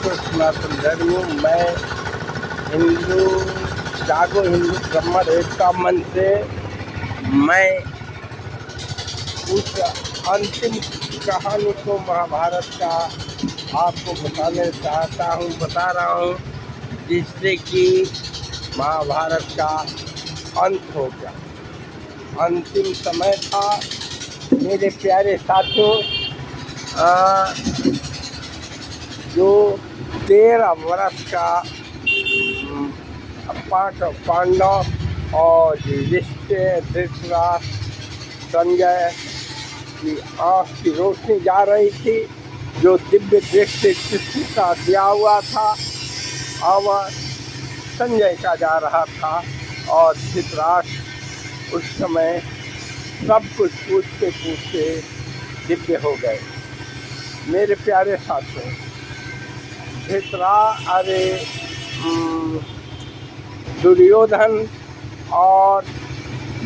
नमस्कार सनातन धर्मियों। मैं हिंदू जागो हिंदू ब्रह्म एकता मंच से मैं उस अंतिम कहानी को महाभारत का आपको बताने चाहता हूँ, बता रहा हूँ, जिससे कि महाभारत का अंत हो गया। अंतिम समय था मेरे प्यारे साथियों। जो 13 वर्ष का पांडव और धृतराष्ट्र संजय की आँख की रोशनी जा रही थी, जो दिव्य दृष्टि कृष्ण का दिया हुआ था, अब संजय का जा रहा था। और धृतराष्ट्र उस समय सब कुछ पूछते पूछते दिव्य हो गए। मेरे प्यारे साथियों, दुर्योधन और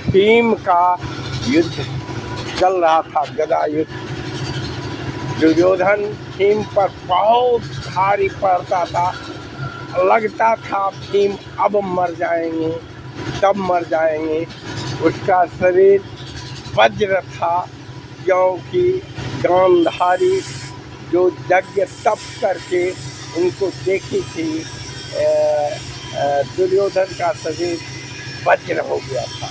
भीम का युद्ध चल रहा था, गदा युद्ध। दुर्योधन भीम पर बहुत भारी पड़ता था, लगता था भीम अब मर जाएंगे, तब मर जाएंगे। उसका शरीर वज्र था, क्योंकि गांधारी जो यज्ञ तप करके उनको देखी थी, दुर्योधन का शरीर वज्र हो गया था।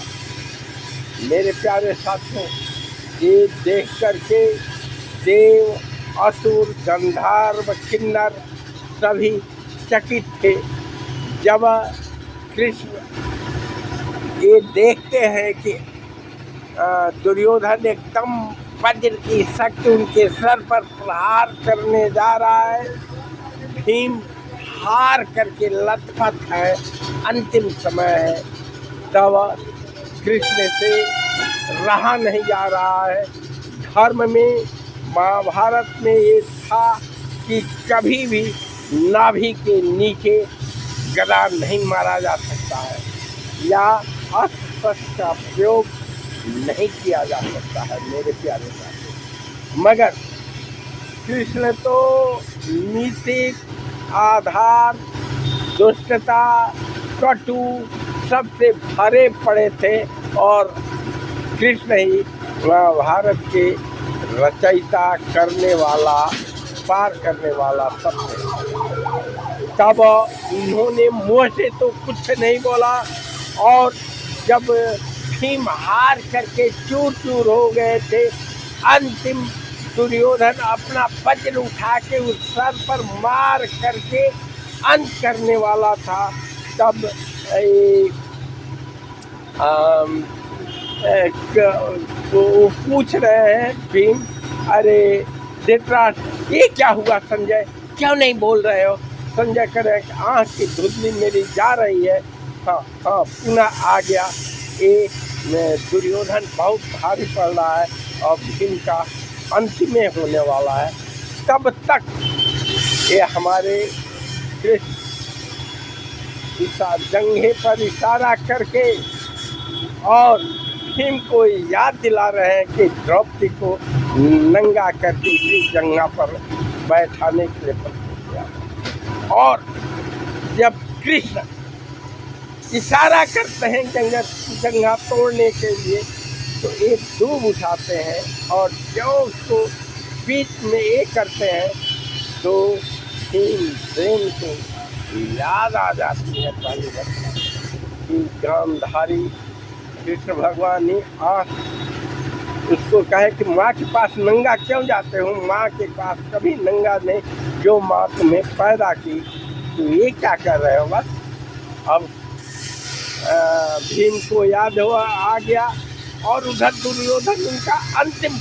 मेरे प्यारे साथियों, ये देख करके देव, असुर, गंधर्व, किन्नर सभी चकित थे। जब कृष्ण ये देखते हैं कि दुर्योधन एकदम वज्र की शक्ति उनके सर पर प्रहार करने जा रहा है, भीम हार करके लथपथ है, अंतिम समय है, तब कृष्ण से रहा नहीं जा रहा है। धर्म में, महाभारत में ये था कि कभी भी नाभि के नीचे गदा नहीं मारा जा सकता है, या अस्त्र का प्रयोग नहीं किया जा सकता है। मेरे प्यारे साथियों, मगर कृष्ण तो नीतिक आधार, दुष्टता, कटु सबसे भरे पड़े थे, और कृष्ण ही महाभारत के रचयिता, करने वाला, पार करने वाला सब थे। तब उन्होंने मुँह से तो कुछ नहीं बोला, और जब भीम हार करके चूर चूर हो गए थे, अंतिम दुर्योधन अपना वज्र उठा के उस सर पर मार करके अंत करने वाला था, तब वो पूछ रहे हैं भीम, अरे धृतराष्ट्र, ये क्या हुआ संजय, क्यों नहीं बोल रहे हो? संजय कह रहे हैं, आँख की धुंधली मेरी जा रही है। हाँ, पुनः आ गया। ये दुर्योधन बहुत भारी पड़ रहा है और भीम का अंतिम होने वाला है। तब तक ये हमारे कृष्ण जंघे पर इशारा करके और भीम को याद दिला रहे हैं कि द्रौपदी को नंगा करके इसी जंघा पर बैठाने के लिए प्रस्तुत किया। और जब कृष्ण इशारा करते हैं जंघा तोड़ने के लिए, तो एक दूब उठाते हैं और जो उसको बीच में ये करते हैं, तो भीम प्रेम को याद आ जाती है पहली घटना कि गांधारी कृष्ण भगवान ने उसको कहे कि माँ के पास नंगा क्यों जाते हो? माँ के पास कभी नंगा नहीं, जो माँ तुम्हें पैदा की, तो ये क्या कर रहे हो? बस अब भीम को याद हुआ, आ गया, और उधर दुर्योधन उनका अंतिम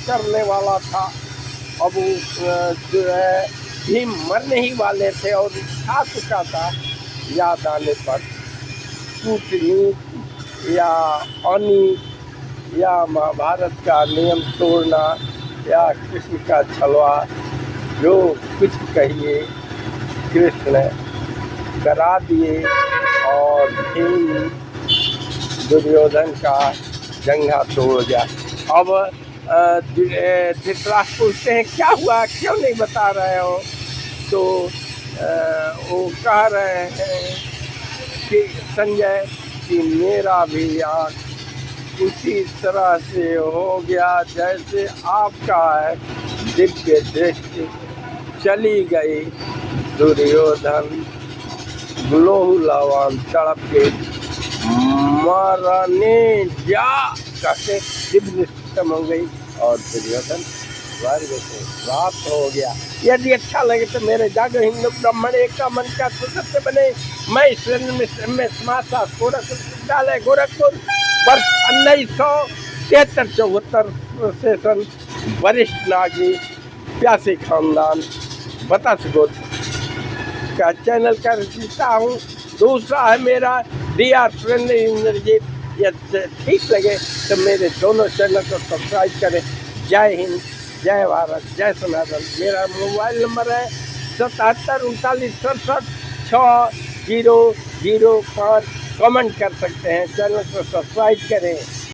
करने वाला था। अब जो है भीम मरने ही वाले थे और खा चुका था। याद आने पर कूटनीति या अनीति या महाभारत का नियम तोड़ना या कृष्ण का छलवा, जो कुछ कहिए, कृष्ण करा दिए और भीम दुर्योधन का जंघा तोड़ गया। अब धृतराष्ट्र पूछते हैं, क्या हुआ, क्यों नहीं बता रहे हो? तो वो कह रहे हैं कि संजय कि मेरा भी आँख उसी तरह से हो गया जैसे आपका है दिव्य दृष्टि। चली गई दुर्योधन ग्लोहुलावान तड़प के मरने जा कहते दिव्य खत्म हो गई और दुर्योधन स्वर्ग से प्राप्त हो गया। यदि अच्छा लगे तो मेरे जागो हिंदू ब्राह्मण एक का मन का सत्य बने। मैं ईश्वर में समासा गोरखपुर विद्यालय गोरखपुर वर्ष 1973-74 सेशन वरिष्ठ नागरिक प्यासी खानदान बतस गोत्र का चैनल का रचयिता हूँ। दूसरा है मेरा DR सुरेंद्र इंद्रजीत। यदि ठीक लगे तो मेरे दोनों चैनल को सब्सक्राइब करें। जय हिंद, जय भारत, जय सनातन। मेरा मोबाइल नंबर है 77 39 67 6005। कमेंट कर सकते हैं। चैनल को सब्सक्राइब करें।